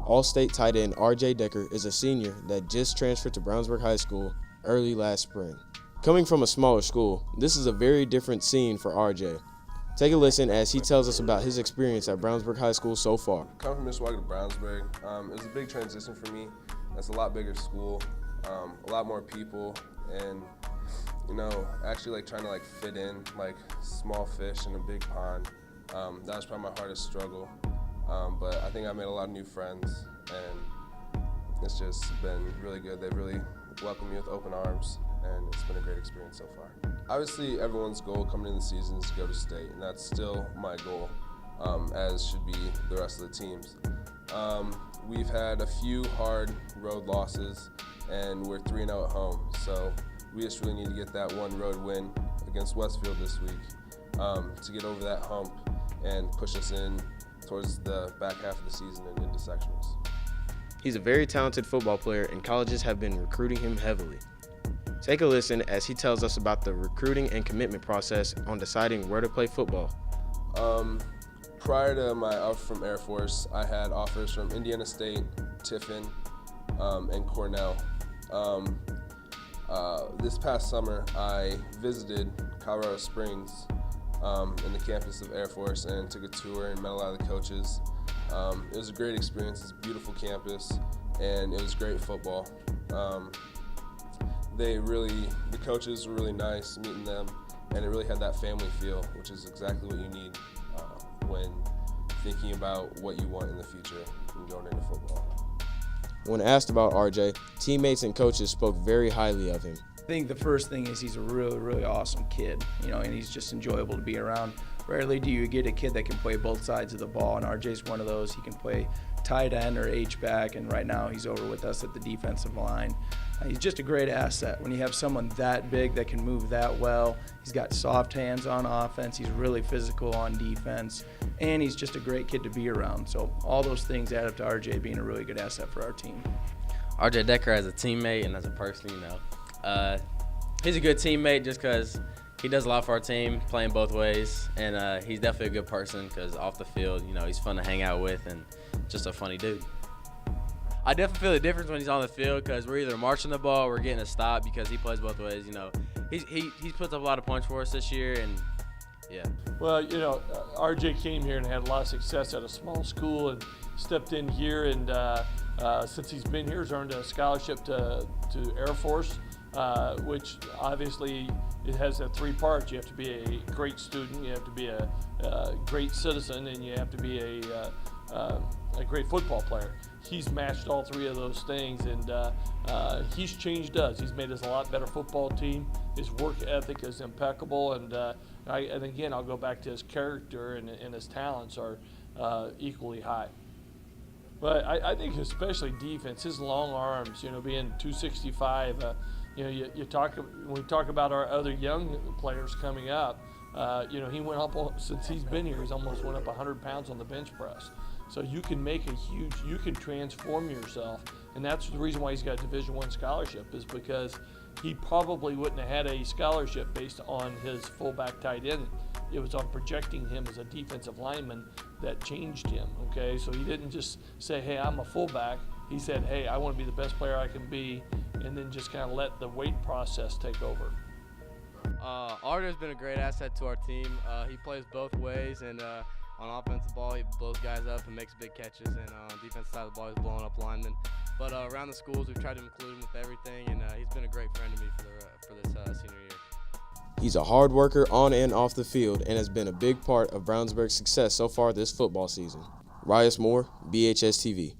All-State tight end R.J. Decker is a senior that just transferred to Brownsburg High School early last spring. Coming from a smaller school, this is a very different scene for R.J. Take a listen as he tells us about his experience at Brownsburg High School so far. Coming from Mishawaka to Brownsburg, it was a big transition for me. It's a lot bigger school, a lot more people, and actually trying to fit in like small fish in a big pond. That was probably my hardest struggle, but I think I made a lot of new friends, and it's just been really good. They've really welcomed me with open arms, and it's been a great experience so far. Obviously, everyone's goal coming into the season is to go to state, and that's still my goal, as should be the rest of the teams. We've had a few hard road losses, and we're 3-0 at home, so we just really need to get that one road win against Westfield this week to get over that hump and push us in towards the back half of the season and into sectionals. He's a very talented football player, and colleges have been recruiting him heavily. Take a listen as he tells us about the recruiting and commitment process on deciding where to play football. Prior to my offer from Air Force, I had offers from Indiana State, Tiffin, and Cornell. This past summer, I visited Colorado Springs in the campus of Air Force and took a tour and met a lot of the coaches. It was a great experience. It's a beautiful campus, and it was great football. The coaches were really nice, meeting them, and it really had that family feel, which is exactly what you need when thinking about what you want in the future and going into football. When asked about RJ, teammates and coaches spoke very highly of him. I think the first thing is he's a really, really awesome kid, and he's just enjoyable to be around. Rarely do you get a kid that can play both sides of the ball, and RJ's one of those. He can play tight end or H-back, and right now he's over with us at the defensive line. He's just a great asset. When you have someone that big that can move that well, he's got soft hands on offense, he's really physical on defense, and he's just a great kid to be around. So all those things add up to RJ being a really good asset for our team. RJ Decker as a teammate and as a person, he's a good teammate just because he does a lot for our team, playing both ways, and he's definitely a good person because off the field, he's fun to hang out with and just a funny dude. I definitely feel the difference when he's on the field because we're either marching the ball or we're getting a stop because he plays both ways. He's put up a lot of points for us this year, and yeah. Well, RJ came here and had a lot of success at a small school and stepped in here, and since he's been here, he's earned a scholarship to Air Force, which obviously it has that three parts. You have to be a great student, you have to be a great citizen, and you have to be a great football player. He's matched all three of those things, and he's changed us. He's made us a lot better football team. His work ethic is impeccable, and again, I'll go back to his character and his talents are equally high. But I think especially defense, his long arms, being 265, when we talk about our other young players coming up, he went up, since he's been here, he's almost went up 100 pounds on the bench press. So you can you can transform yourself, and that's the reason why he's got a Division I scholarship, is because he probably wouldn't have had a scholarship based on his fullback tight end. It was on projecting him as a defensive lineman that changed him, okay? So he didn't just say, hey, I'm a fullback. He said, hey, I want to be the best player I can be, and then just kind of let the weight process take over. Arter's been a great asset to our team. He plays both ways, and on offensive ball, he blows guys up and makes big catches, and on defensive side of the ball, he's blowing up linemen. But around the schools, we've tried to include him with everything, and he's been a great friend to me for this senior year. He's a hard worker on and off the field and has been a big part of Brownsburg's success so far this football season. Ryas Moore, BHS TV.